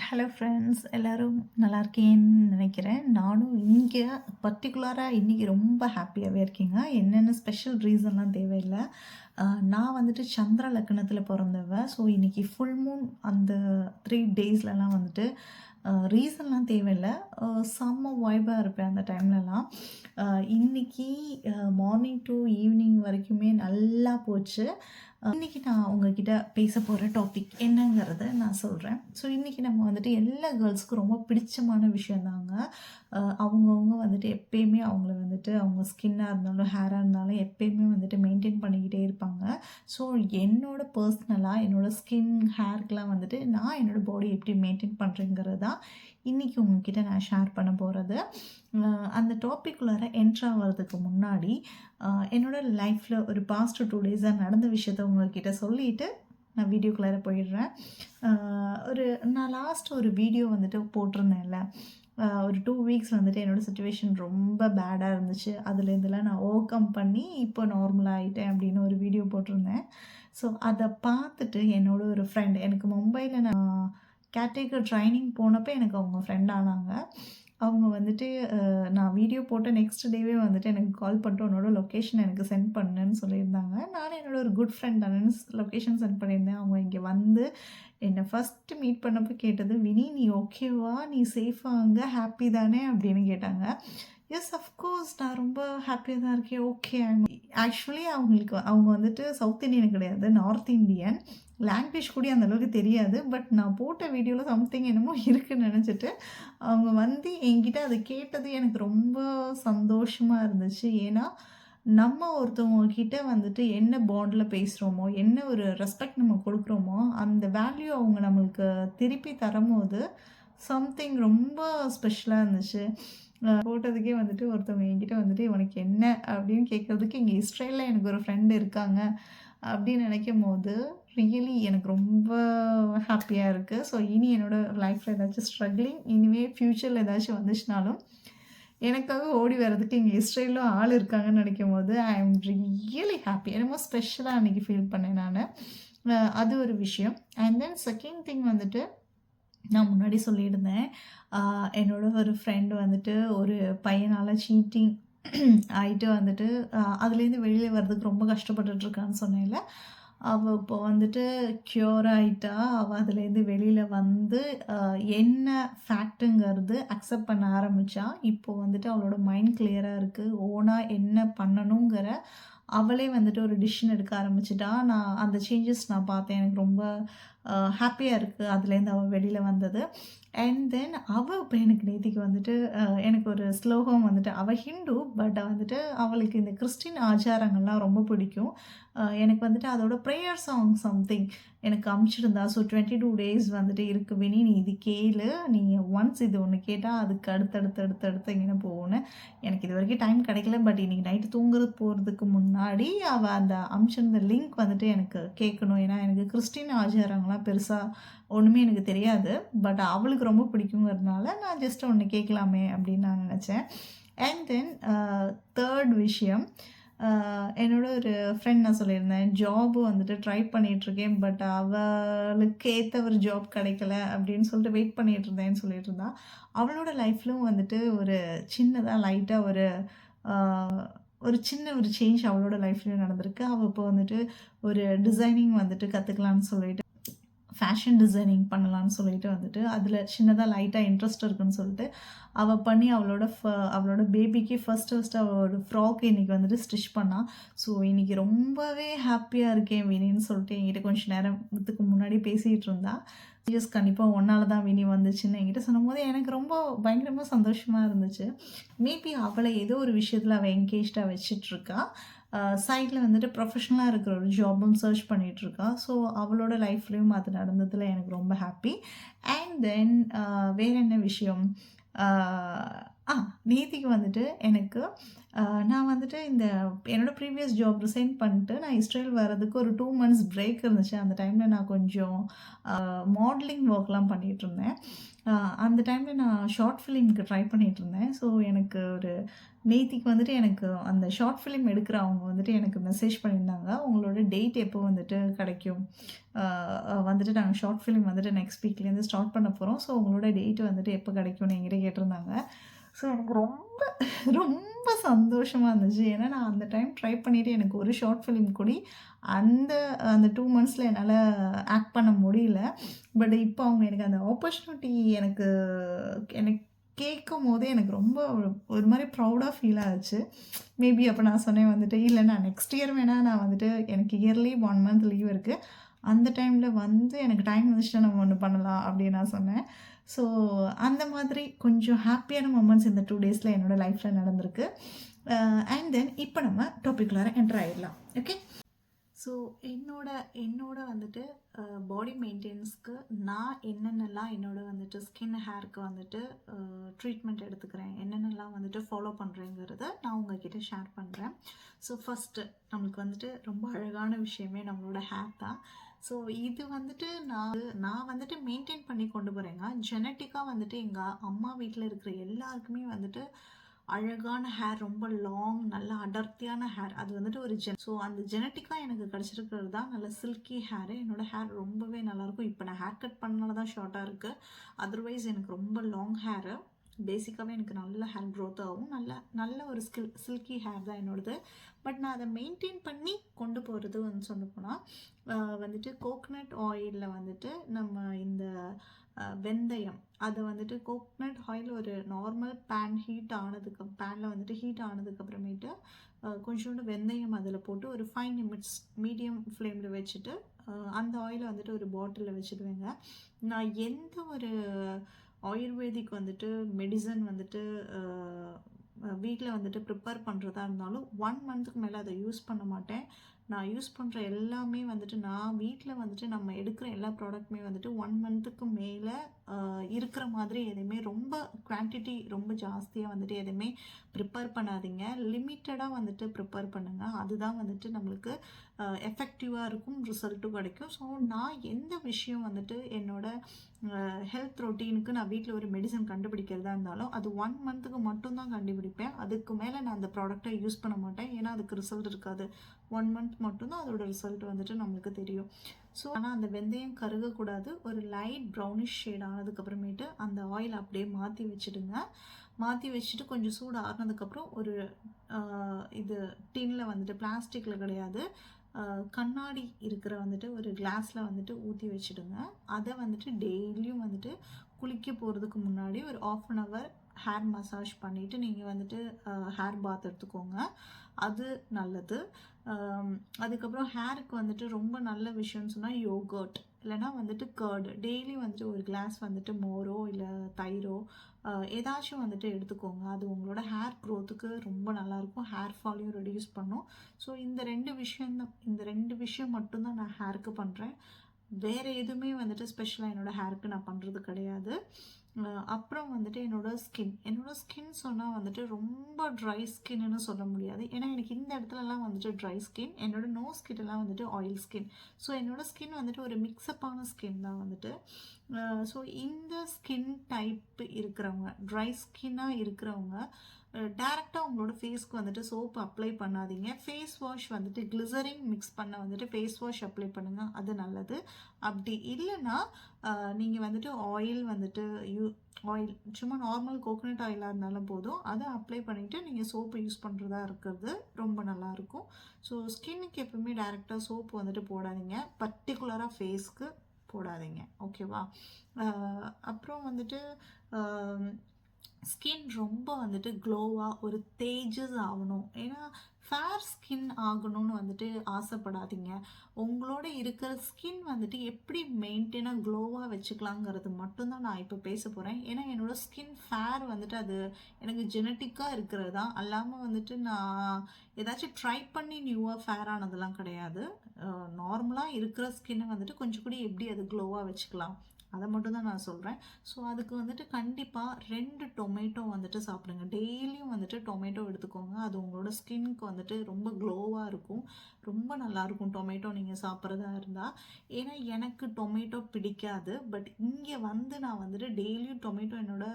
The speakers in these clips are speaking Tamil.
ஹலோ ஃப்ரெண்ட்ஸ், எல்லோரும் நல்லா இருக்கேன்னு நினைக்கிறேன். நானும் இங்கே பர்டிகுலராக இன்றைக்கி ரொம்ப ஹாப்பியாகவே இருக்கேங்க. என்னென்ன ஸ்பெஷல் ரீசன்லாம் தேவையில்லை. நான் வந்துட்டு சந்திர லக்னத்தில் பிறந்தவ. ஸோ இன்றைக்கி ஃபுல் மூன் அந்த 3 டேஸ்லலாம் வந்துட்டு ரீசன்லாம் தேவையில்லை. செம்ம வைபாக இருப்பேன் அந்த டைம்லலாம். இன்றைக்கி மார்னிங் டு ஈவினிங் வரைக்குமே நல்லா போச்சு. இன்றைக்கி நான் உங்ககிட்ட பேச போகிற டாபிக் என்னங்கிறத நான் சொல்கிறேன். ஸோ இன்றைக்கி நம்ம வந்துட்டு எல்லா கேர்ள்ஸுக்கும் ரொம்ப பிடிச்சமான விஷயந்தாங்க. அவங்கவுங்க வந்துட்டு எப்பயுமே அவங்கள வந்துட்டு அவங்க ஸ்கின்னாக இருந்தாலும் ஹேராக இருந்தாலும் எப்பயுமே வந்துட்டு மெயின்டைன் பண்ணிக்கிட்டே இருப்பாங்க. ஸோ என்னோடய பர்சனலாக என்னோடய ஸ்கின் ஹேர்க்கெலாம் வந்துட்டு நான் என்னோடய பாடி எப்படி மெயின்டைன் பண்ணுறேங்கிறது தான் இன்றைக்கி உங்ககிட்ட நான் ஷேர் பண்ண போகிறது. அந்த டாப்பிக்குள்ளார என்ட்ரு ஆகிறதுக்கு முன்னாடி என்னோடய லைஃப்பில் ஒரு பாஸ்ட் 2 டேஸாக நடந்த விஷயத்த உங்கள்கிட்ட சொல்லிவிட்டு நான் வீடியோக்குள்ளார போயிடுறேன். நான் ஒரு வீடியோ வந்துட்டு போட்டிருந்தேன்ல, ஒரு 2 வீக்ஸ் வந்துட்டு என்னோடய சுச்சுவேஷன் ரொம்ப பேடாக இருந்துச்சு. அதுலேருந்துலாம் நான் ஓவர் கம் பண்ணி இப்போ நார்மலாக ஆகிட்டேன் அப்படின்னு ஒரு வீடியோ போட்டிருந்தேன். ஸோ அதை பார்த்துட்டு என்னோட ஒரு ஃப்ரெண்ட், எனக்கு மும்பையில் நான் கேர்டேக்கர் ட்ரைனிங் போனப்போ எனக்கு அவங்க ஃப்ரெண்ட் ஆனாங்க. அவங்க வந்துட்டு நான் வீடியோ போட்ட நெக்ஸ்ட் டேவே வந்துட்டு எனக்கு கால் பண்ணிட்டு உன்னோட லொக்கேஷன் எனக்கு சென்ட் பண்ணுன்னு சொல்லியிருந்தாங்க. நானும் என்னோட ஒரு குட் ஃப்ரெண்ட் தானேன்னு லொக்கேஷன் சென்ட் பண்ணியிருந்தேன். அவங்க இங்கே வந்து என்னை ஃபஸ்ட்டு மீட் பண்ணப்போ கேட்டது, வினி நீ ஓகேவா, நீ சேஃபாக அங்கே ஹாப்பி தானே அப்படின்னு கேட்டாங்க. எஸ், அஃப்கோர்ஸ் நான் ரொம்ப ஹாப்பியாக தான் இருக்கேன். ஓகே, ஆக்சுவலி அவங்க வந்துட்டு சவுத் இண்டியன் கிடையாது, நார்த் இண்டியன். லாங்குவேஜ் கூட அந்தளவுக்கு தெரியாது. பட் நான் போட்ட வீடியோவில் சம்திங் என்னமோ இருக்குதுன்னு நினச்சிட்டு அவங்க வந்து என்கிட்ட அதை கேட்டது எனக்கு ரொம்ப சந்தோஷமாக இருந்துச்சு. ஏன்னா நம்ம ஒருத்தவங்க கிட்ட வந்துட்டு என்ன பாண்டில் பேசுகிறோமோ, என்ன ஒரு ரெஸ்பெக்ட் நம்ம கொடுக்குறோமோ, அந்த வேல்யூ அவங்க நம்மளுக்கு திருப்பி தரும்போது சம்திங் ரொம்ப ஸ்பெஷலாக இருந்துச்சு. போட்டதுக்கே வந்துட்டு ஒருத்தவங்க என்கிட்ட வந்துட்டு உனக்கு என்ன அப்படின்னு கேட்குறதுக்கு இங்கே இஸ்ரேலில் எனக்கு ஒரு ஃப்ரெண்டு இருக்காங்க அப்படின்னு நினைக்கும் போது ரியலி எனக்கு ரொம்ப ஹாப்பியாக இருக்குது. ஸோ இனி என்னோடய லைஃப்பில் ஏதாச்சும் ஸ்ட்ரகிளிங் இனிமே ஃப்யூச்சரில் ஏதாச்சும் வந்துச்சுனாலும் எனக்காக ஓடி வர்றதுக்கு இங்கே இஸ்ரேலும் ஆள் இருக்காங்கன்னு நினைக்கும் போது ஐ எம் ரியலி ஹாப்பி. என்னமோ ஸ்பெஷலாக அன்றைக்கி ஃபீல் பண்ணேன் நான். அது ஒரு விஷயம். அண்ட் தென் செகண்ட் திங் வந்துட்டு நான் முன்னாடி சொல்லியிருந்தேன், என்னோட ஒரு ஃப்ரெண்டு வந்துட்டு ஒரு பையனால் சீட்டிங் ஆகிட்டு வந்துட்டு அதுலேருந்து வெளியில் வர்றதுக்கு ரொம்ப கஷ்டப்பட்டுட்ருக்கான்னு சொன்னேன்ல. அவள் இப்போ வந்துட்டு க்யூர் ஆகிட்டா. அவள் அதுலேருந்து வெளியில் வந்து என்ன ஃபேக்ட்டுங்கிறது அக்செப்ட் பண்ண ஆரம்பித்தா. இப்போது வந்துட்டு அவளோட மைண்ட் கிளியராக இருக்குது. ஓனாக என்ன பண்ணணுங்கிற அவளே வந்துட்டு ஒரு டிசிஷன் எடுக்க ஆரம்பிச்சிட்டா. நான் அந்த சேஞ்சஸ் நான் பார்த்தேன். எனக்கு ரொம்ப ஹாப்பியாக இருக்குது அதுலேருந்து அவள் வெளியில் வந்தது. அண்ட் தென் அவள் இப்போ எனக்கு நேத்திக்கு வந்துட்டு எனக்கு ஒரு ஸ்லோகம் வந்துட்டு, அவள் ஹிந்து பட் வந்துட்டு அவளுக்கு இந்த கிறிஸ்டின் ஆச்சாரங்கள்லாம் ரொம்ப பிடிக்கும். எனக்கு வந்துட்டு அதோட ப்ரேயர் சாங் சம்திங் எனக்கு அமுச்சிருந்தா. ஸோ 22 டேஸ் வந்துட்டு இருக்குது வினி, நீ இது கேளு, நீ ஒன்ஸ் இது ஒன்று கேட்டால் அதுக்கு அடுத்தடுத்து எங்கே போகணுன்னு. எனக்கு இது வரைக்கும் டைம் கிடைக்கல. பட் இன்றைக்கி நைட்டு தூங்குறது போகிறதுக்கு முன்னாடி அவள் அந்த அமுச்சிருந்த லிங்க் வந்துட்டு எனக்கு கேட்கணும். ஏன்னா எனக்கு கிறிஸ்டின் ஆச்சாரங்கள்லாம் பெருசாக ஒன்றுமே எனக்கு தெரியாது. பட் அவளுக்கு ரொம்ப பிடிக்குங்கிறதுனால நான் ஜஸ்ட் ஒன்று கேட்கலாமே அப்படின்னு நான் நினச்சேன். அண்ட் தென் தேர்ட் விஷயம், என்னோட ஒரு ஃப்ரெண்ட் நான் சொல்லியிருந்தேன், ஜாபு வந்துட்டு ட்ரை பண்ணிகிட்ருக்கேன். பட் அவளுக்கு ஏற்ற ஒரு ஜாப் கிடைக்கல அப்படின்னு சொல்லிட்டு வெயிட் பண்ணிகிட்ருந்தேன்னு சொல்லிட்டு இருந்தா. அவளோட லைஃப்லும் வந்துட்டு ஒரு சின்னதாக லைட்டாக ஒரு சின்ன ஒரு சேஞ்ச் அவளோட லைஃப்லேயும் நடந்திருக்கு. அவள் இப்போ வந்துட்டு ஒரு டிசைனிங் வந்துட்டு கற்றுக்கலான்னு சொல்லிட்டு, ஃபேஷன் டிசைனிங் பண்ணலான்னு சொல்லிட்டு வந்துட்டு அதில் சின்னதாக லைட்டாக இன்ட்ரெஸ்ட் இருக்குன்னு சொல்லிட்டு அவள் பண்ணி அவளோட பேபிக்கு ஃபஸ்ட்டு அவள் ஒரு ஃப்ராக் இன்றைக்கி வந்துட்டு ஸ்டிச் பண்ணாள். ஸோ இன்றைக்கி ரொம்பவே ஹாப்பியாக இருக்கேன் வினின்னு சொல்லிட்டு என்கிட்ட கொஞ்சம் நேரத்துக்கு முன்னாடி பேசிகிட்டு இருந்தா. கண்டிப்பாக ஒன்றால் தான் வினி வந்துச்சுன்னு என்கிட்ட சொன்னும்போது எனக்கு ரொம்ப பயங்கரமாக சந்தோஷமாக இருந்துச்சு. மேபி அவளை ஏதோ ஒரு விஷயத்தில் அவள் என்கேஜ்டாக வச்சிட்ருக்கா. சைடில் வந்துட்டு ப்ரொஃபஷ்னலாக இருக்கிற ஒரு ஜாபும் சர்ச் பண்ணிகிட்ருக்கா. ஸோ அவளோட லைஃப்லேயும் அது நடந்ததில் எனக்கு ரொம்ப ஹாப்பி. அண்ட் தென் வேறு என்ன விஷயம், நேத்திக்கு வந்துட்டு எனக்கு நான் வந்துட்டு என்னோடய ப்ரீவியஸ் ஜாப் ரிசைன் பண்ணிட்டு நான் இஸ்ரேல் வர்றதுக்கு ஒரு 2 months பிரேக் இருந்துச்சு. அந்த டைமில் நான் கொஞ்சம் மாடலிங் ஒர்க்லாம் பண்ணிகிட்ருந்தேன். அந்த டைமில் நான் ஷார்ட் ஃபிலிம்க்கு ட்ரை பண்ணிகிட்ருந்தேன். ஸோ எனக்கு ஒரு நேத்திக்கு வந்துட்டு எனக்கு அந்த ஷார்ட் ஃபிலிம் எடுக்கிறவங்க வந்துட்டு எனக்கு மெசேஜ் பண்ணியிருந்தாங்க. உங்களோட டேட் எப்போ வந்துட்டு கிடைக்கும்? வந்துட்டு நாங்கள் ஷார்ட் ஃபிலிம் வந்துட்டு நெக்ஸ்ட் வீக்லேருந்து ஸ்டார்ட் பண்ண போகிறோம். ஸோ உங்களோட டேட் வந்துட்டு எப்போ கிடைக்கும்னு என்கிட்ட கேட்டிருந்தாங்க. ஸோ எனக்கு ரொம்ப ரொம்ப சந்தோஷமாக இருந்துச்சு. ஏன்னா நான் அந்த டைம் ட்ரை பண்ணிவிட்டு எனக்கு ஒரு ஷார்ட் ஃபிலிம் கூட அந்த அந்த 2 மந்த்ஸில் என்னால் ஆக்ட் பண்ண முடியல. பட் இப்போ அவங்க எனக்கு அந்த ஆப்பர்ச்சுனிட்டி எனக்கு எனக்கு கேட்கும்போதே எனக்கு ரொம்ப ஒரு மாதிரி ப்ரௌடாக ஃபீல் ஆச்சு. மேபி அப்போ நான் சொன்னேன் வந்துட்டு, இல்லை நான் நெக்ஸ்ட் இயர் வேணால் நான் வந்துட்டு எனக்கு இயர்லி 1 மந்த் லீவ் இருக்குது, அந்த டைமில் வந்து எனக்கு டைம் வந்துச்சுன்னா நம்ம ஒன்று பண்ணலாம் அப்படின்னு நான் சொன்னேன். ஸோ அந்த மாதிரி கொஞ்சம் ஹாப்பியான மொமெண்ட்ஸ் இந்த 2 டேஸில் என்னோடய லைஃப்பில் நடந்திருக்கு. அண்ட் தென் இப்போ நம்ம டாபிக்குள்ளார என்டர் ஆகிடலாம். ஓகே. ஸோ என்னோட வந்துட்டு பாடி மெயின்டெனன்ஸ்க்கு நான் என்னென்னலாம் என்னோட வந்துட்டு ஸ்கின் ஹேருக்கு வந்துட்டு ட்ரீட்மெண்ட் எடுத்துக்கிறேன், என்னென்னலாம் வந்துட்டு ஃபாலோ பண்ணுறேங்கிறத நான் உங்ககிட்ட ஷேர் பண்ணுறேன். ஸோ ஃபஸ்ட்டு நம்மளுக்கு வந்துட்டு ரொம்ப அழகான விஷயமே நம்மளோட ஹேர் தான். ஸோ இது வந்துட்டு நான் வந்துட்டு மெயின்டைன் பண்ணி கொண்டு போகிறேங்க. ஜெனட்டிக்காக வந்துட்டு எங்கள் அம்மா வீட்டில் இருக்கிற எல்லாருக்குமே வந்துட்டு அழகான ஹேர், ரொம்ப லாங், நல்ல அடர்த்தியான ஹேர். அது வந்துட்டு ஒரு ஸோ அந்த ஜெனட்டிக்காக எனக்கு கிடச்சிருக்கிறது தான் நல்ல சில்கி ஹேரு. என்னோடய ஹேர் ரொம்பவே நல்லாயிருக்கும். இப்போ நான் ஹேர் கட் பண்ணனால தான் ஷார்ட்டாக இருக்குது. அதர்வைஸ் எனக்கு ரொம்ப லாங் ஹேரு. பேசிக்காகவே எனக்கு நல்ல ஹேர் க்ரோத் ஆகும். நல்ல ஒரு சில்கி ஹேர் தான் என்னோடது. பட் நான் அதை மெயின்டைன் பண்ணி கொண்டு போகிறது வந்து சொல்ல போனால் வந்துட்டு கோகனட் ஆயிலில் வந்துட்டு நம்ம இந்த வெந்தயம், அதை வந்துட்டு கோகனட் ஆயில் ஒரு நார்மல் பேனில் வந்துட்டு ஹீட் ஆனதுக்கப்புறமேட்டு கொஞ்சோண்டு வெந்தயம் அதில் போட்டு ஒரு 5 நிமிட்ஸ் மீடியம் ஃப்ளேமில் வச்சுட்டு அந்த ஆயிலை வந்துட்டு ஒரு பாட்டிலில் வச்சுடுவேங்க. நான் எந்த ஒரு ஆயுர்வேதிக் வந்துட்டு மெடிசன் வந்துட்டு வீட்டில் வந்துட்டு ப்ரிப்பேர் பண்ணுறதா இருந்தாலும் 1 மந்த்துக்கு மேலே அதை யூஸ் பண்ண மாட்டேன். நான் யூஸ் பண்ணுற எல்லாமே வந்துட்டு நான் வீட்டில் வந்துட்டு நம்ம எடுக்கிற எல்லா ப்ராடக்ட்டுமே வந்துட்டு 1 மந்த்துக்கு மேலே இருக்கிற மாதிரி எதுவுமே ரொம்ப குவான்டிட்டி ரொம்ப ஜாஸ்தியாக வந்துட்டு எதுவுமே ப்ரிப்பேர் பண்ணாதீங்க. லிமிட்டடாக வந்துட்டு ப்ரிப்பேர் பண்ணுங்கள். அதுதான் வந்துட்டு நம்மளுக்கு எஃபெக்டிவாக இருக்கும், ரிசல்ட்டும் கிடைக்கும். ஸோ நான் எந்த விஷயம் வந்துட்டு என்னோடய ஹெல்த் ரொட்டீனுக்கு நான் வீட்டில் ஒரு மெடிசன் கண்டுபிடிக்கிறதா இருந்தாலும் அது 1 மந்த்துக்கு மட்டும்தான் கண்டுபிடிப்பேன். அதுக்கு மேலே நான் அந்த ப்ராடக்டை யூஸ் பண்ண மாட்டேன். ஏன்னா அதுக்கு ரிசல்ட் இருக்காது. 1 மந்த் மட்டும்தான் அதோட ரிசல்ட் வந்துட்டு நம்மளுக்கு தெரியும். ஸோ ஆனால் அந்த வெந்தயம் கருகக்கூடாது. ஒரு லைட் ப்ரௌனிஷ் ஷேட் ஆனதுக்கப்புறமேட்டு அந்த ஆயில் அப்படியே மாற்றி வச்சுடுங்க. மாற்றி வச்சுட்டு கொஞ்சம் சூடு ஆறுனதுக்கப்புறம் ஒரு இது டின்னில் வந்துட்டு பிளாஸ்டிக்கில் கிடையாது, கண்ணாடி இருக்கிற வந்துட்டு ஒரு கிளாஸில் வந்துட்டு ஊற்றி வச்சுடுங்க. அதை வந்துட்டு டெய்லியும் வந்துட்டு குளிக்க போகிறதுக்கு முன்னாடி ஒரு 1/2 hour ஹேர் மசாஜ் பண்ணிவிட்டு நீங்கள் வந்துட்டு ஹேர் பாத் எடுத்துக்கோங்க. அது நல்லது. அதுக்கப்புறம் ஹேருக்கு வந்துட்டு ரொம்ப நல்ல விஷயம்னு சொன்னால் யோகர்ட் இல்லைனா வந்துட்டு கர்டு. டெய்லி வந்துட்டு ஒரு கிளாஸ் வந்துட்டு மோரோ இல்லை தயிரோ ஏதாச்சும் வந்துட்டு எடுத்துக்கோங்க. அது உங்களோட ஹேர் க்ரோத்துக்கு ரொம்ப நல்லாயிருக்கும். ஹேர் ஃபாலையும் ரெடியூஸ் பண்ணும். ஸோ இந்த 2 விஷயம் மட்டும்தான் நான் ஹேருக்கு பண்ணுறேன். வேறு எதுவுமே வந்துட்டு ஸ்பெஷலாக என்னோடய ஹேருக்கு நான் பண்ணுறது கிடையாது. அப்புறம் வந்துட்டு என்னோடய ஸ்கின் சொன்னால் வந்துட்டு ரொம்ப ட்ரை ஸ்கின்னு சொல்ல முடியாது. ஏன்னா எனக்கு இந்த இடத்துலலாம் வந்துட்டு ட்ரை ஸ்கின், என்னோடய நோஸ் கிட்டலாம் வந்துட்டு ஆயில் ஸ்கின். ஸோ என்னோடய ஸ்கின் வந்துட்டு ஒரு மிக்ஸப்பான ஸ்கின் தான் வந்துட்டு. ஸோ இந்த ஸ்கின் டைப் இருக்கிறவங்க, ட்ரை ஸ்கின்னாக இருக்கிறவங்க டேரெக்டாக உங்களோட ஃபேஸ்க்கு வந்துட்டு சோப்பு அப்ளை பண்ணாதீங்க. ஃபேஸ் வாஷ் வந்துட்டு கிளிசரின் மிக்ஸ் பண்ண வந்துட்டு ஃபேஸ் வாஷ் அப்ளை பண்ணுங்கள், அது நல்லது. அப்படி இல்லைன்னா நீங்கள் வந்துட்டு ஆயில் வந்துட்டு ஆயில் சும்மா நார்மல் கோகோனட் ஆயிலாக இருந்தாலும் போதும், அதை அப்ளை பண்ணிவிட்டு நீங்கள் சோப்பு யூஸ் பண்ணுறதா இருக்கிறது ரொம்ப நல்லாயிருக்கும். ஸோ ஸ்கின்னுக்கு எப்பவுமே டேரெக்டாக சோப்பு வந்துட்டு போடாதீங்க, பர்டிகுலராக ஃபேஸ்க்கு போடாதீங்க. ஓகேவா? அப்புறம் வந்துட்டு ஸ்கின் ரொம்ப வந்துட்டு க்ளோவாக ஒரு தேஜஸ் ஆகணும். ஏன்னா ஃபேர் ஸ்கின் ஆகணும்னு வந்துட்டு ஆசைப்படாதீங்க. உங்களோட இருக்கிற ஸ்கின் வந்துட்டு எப்படி மெயின்டைனாக க்ளோவாக வச்சுக்கலாங்கிறது மட்டும்தான் நான் இப்போ பேச போகிறேன். ஏன்னா என்னோடய ஸ்கின் ஃபேர் வந்துட்டு அது எனக்கு ஜெனட்டிக்காக இருக்கிறது தான். அல்லாமல் வந்துட்டு நான் ஏதாச்சும் ட்ரை பண்ணி நியூவாக ஃபேர் ஆனதெல்லாம் கிடையாது. நார்மலாக இருக்கிற ஸ்கின்னை வந்துட்டு கொஞ்சம் கூட எப்படி அது க்ளோவாக வச்சுக்கலாம் அதை மட்டும் தான் நான் சொல்கிறேன். ஸோ அதுக்கு வந்துட்டு கண்டிப்பாக 2 டொமேட்டோ வந்துட்டு சாப்பிடுங்க. டெய்லியும் வந்துட்டு டொமேட்டோ எடுத்துக்கோங்க. அது உங்களோட ஸ்கின்க்கு வந்துட்டு ரொம்ப க்ளோவாக இருக்கும். ரொம்ப நல்லாயிருக்கும் டொமேட்டோ நீங்கள் சாப்பிட்றதா இருந்தால். ஏன்னா எனக்கு டொமேட்டோ பிடிக்காது. பட் இங்கே வந்து நான் வந்துட்டு டெய்லியும் டொமேட்டோ என்னோட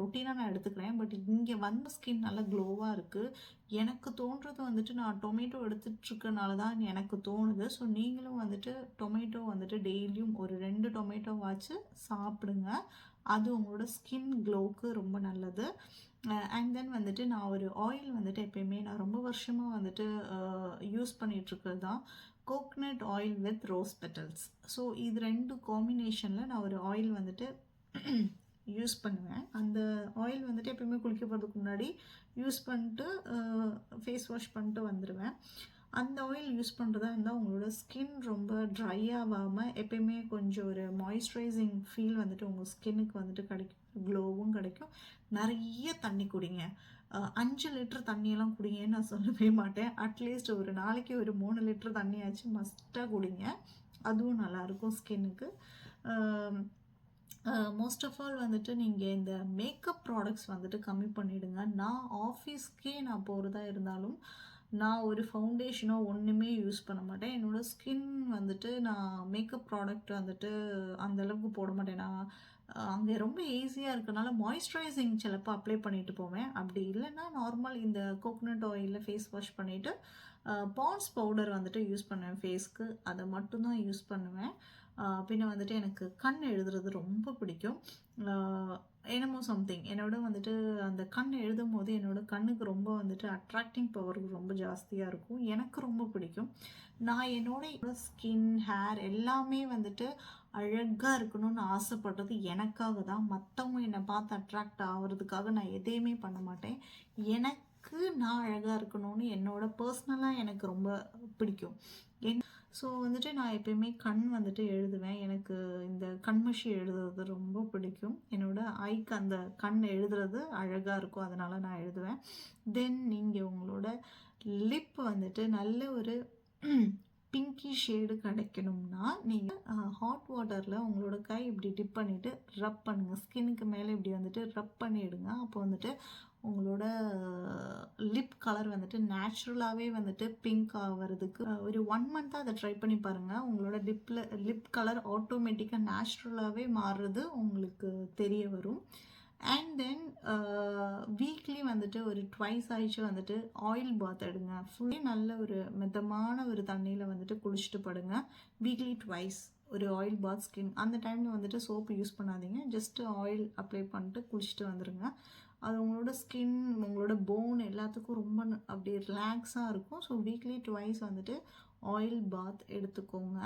ரொட்டீனாக நான் எடுத்துக்கிறேன். பட் இங்கே வந்து ஸ்கின் நல்லா க்ளோவாக இருக்குது. எனக்கு தோன்றது வந்துட்டு நான் டொமேட்டோ எடுத்துகிட்ருக்கனால தான் எனக்கு தோணுது. ஸோ நீங்களும் வந்துட்டு டொமேட்டோ வந்துட்டு டெய்லியும் ஒரு 2 டொமேட்டோவாச்சு சாப்பிடுங்க. அது உங்களோட ஸ்கின் க்ளோவுக்கு ரொம்ப நல்லது. அண்ட் தென் வந்துட்டு நான் ஒரு ஆயில் வந்துட்டு எப்பயுமே நான் ரொம்ப வருஷமாக வந்துட்டு யூஸ் பண்ணிகிட்ருக்கிறது தான் coconut oil with rose petals. So இது 2 காம்பினேஷனில் நான் ஒரு ஆயில் வந்துட்டு யூஸ் பண்ணுவேன். அந்த ஆயில் வந்துட்டு எப்பயுமே குளிக்க போகிறதுக்கு முன்னாடி யூஸ் பண்ணிட்டு ஃபேஸ் வாஷ் பண்ணிட்டு வந்துடுவேன். அந்த ஆயில் யூஸ் பண்ணுறதா இருந்தால் உங்களோட ஸ்கின் ரொம்ப ட்ரை ஆகாமல் எப்பயுமே கொஞ்சம் ஒரு மாய்ஸ்சரைசிங் ஃபீல் வந்துட்டு உங்கள் ஸ்கின்னுக்கு வந்துட்டு கிடைக்கும். க்ளோவும் கிடைக்கும். நிறைய தண்ணி குடிங்க. 5 லிட்டர் தண்ணியெல்லாம் குடிங்கன்னு நான் சொல்லவே மாட்டேன். அட்லீஸ்ட் ஒரு நாளைக்கு ஒரு 3 லிட்டர் தண்ணியாச்சும் மஸ்ட்டாக குடிங்க. அதுவும் நல்லாயிருக்கும் ஸ்கின்னுக்கு. மோஸ்ட் ஆஃப் ஆல் வந்துட்டு நீங்கள் இந்த மேக்கப் ப்ராடக்ட்ஸ் வந்துட்டு கம்மி பண்ணிவிடுங்க. நான் ஆஃபீஸ்க்கே நான் போகிறதா இருந்தாலும் நான் ஒரு ஃபவுண்டேஷனோ ஒன்றுமே யூஸ் பண்ண மாட்டேன். என்னோடய ஸ்கின் வந்துட்டு நான் மேக்கப் ப்ராடக்ட் வந்துட்டு அந்தளவுக்கு போட மாட்டேன். நான் அங்கே ரொம்ப ஈஸியாக இருக்கனால மாய்ஸ்சரைசிங் சிலப்போ அப்ளை பண்ணிட்டு போவேன். அப்படி இல்லைன்னா நார்மல் இந்த கோகனட் ஆயிலில் ஃபேஸ் வாஷ் பண்ணிவிட்டு பாண்ட்ஸ் பவுடர் வந்துட்டு யூஸ் பண்ணுவேன் ஃபேஸ்க்கு. அதை மட்டும்தான் யூஸ் பண்ணுவேன். பின்ன வந்துட்டு எனக்கு கண் எழுதுறது ரொம்ப பிடிக்கும். என்னமோ சம்திங் என்னோட வந்துட்டு அந்த கண் எழுதும் போது என்னோட கண்ணுக்கு ரொம்ப வந்துட்டு அட்ராக்டிங் பவர் ரொம்ப ஜாஸ்தியாக இருக்கும். எனக்கு ரொம்ப பிடிக்கும். நான் என்னோட ஸ்கின் ஹேர் எல்லாமே வந்துட்டு அழகாக இருக்கணும்னு ஆசைப்படுறது எனக்காக தான். மற்றவங்க என்னை பார்த்து அட்ராக்ட் ஆகிறதுக்காக நான் எதையுமே பண்ண மாட்டேன். எனக்கு நான் அழகாக இருக்கணும்னு என்னோட பர்சனலாக எனக்கு ரொம்ப பிடிக்கும். ஸோ வந்துட்டு நான் எப்பயுமே கண் வந்துட்டு எழுதுவேன். எனக்கு இந்த கண்மஷி எழுதுறது ரொம்ப பிடிக்கும். என்னோட ஐக்கு அந்த கண் எழுதுறது அழகாக இருக்கும். அதனால் நான் எழுதுவேன். தென் நீங்கள் உங்களோட லிப் வந்துட்டு நல்ல ஒரு பிங்கி ஷேடு கிடைக்கணும்னா நீங்கள் ஹாட் வாட்டரில் உங்களோட கை இப்படி டிப் பண்ணிவிட்டு ரப் பண்ணுங்கள். ஸ்கின்னுக்கு மேலே இப்படி வந்துட்டு ரப் பண்ணிவிடுங்க. அப்போ வந்துட்டு உங்களோட லிப் கலர் வந்துட்டு நேச்சுரலாகவே வந்துட்டு பிங்க் ஆகிறதுக்கு ஒரு 1 மந்த்தாக அதை ட்ரை பண்ணி பாருங்கள். உங்களோட லிப் கலர் ஆட்டோமேட்டிக்காக நேச்சுரலாகவே மாறுறது உங்களுக்கு தெரிய வரும். அண்ட் தென் வீக்லி வந்துட்டு ஒரு 2 ஆயிடுச்சு வந்துட்டு ஆயில் பாத் எடுங்க. ஃபுல்லி நல்ல ஒரு மிதமான ஒரு தண்ணியில் வந்துட்டு குளிச்சுட்டு படுங்க. வீக்லி 2 ஒரு ஆயில் பாத் ஸ்கின். அந்த டைமில் வந்துட்டு சோப்பு யூஸ் பண்ணாதீங்க. ஜஸ்ட்டு ஆயில் அப்ளை பண்ணிட்டு குளிச்சுட்டு வந்துடுங்க. அது உங்களோட ஸ்கின் உங்களோட போன் எல்லாத்துக்கும் ரொம்ப அப்படி ரிலாக்ஸாக இருக்கும். ஸோ வீக்லி 2 வந்துட்டு ஆயில் பாத் எடுத்துக்கோங்க.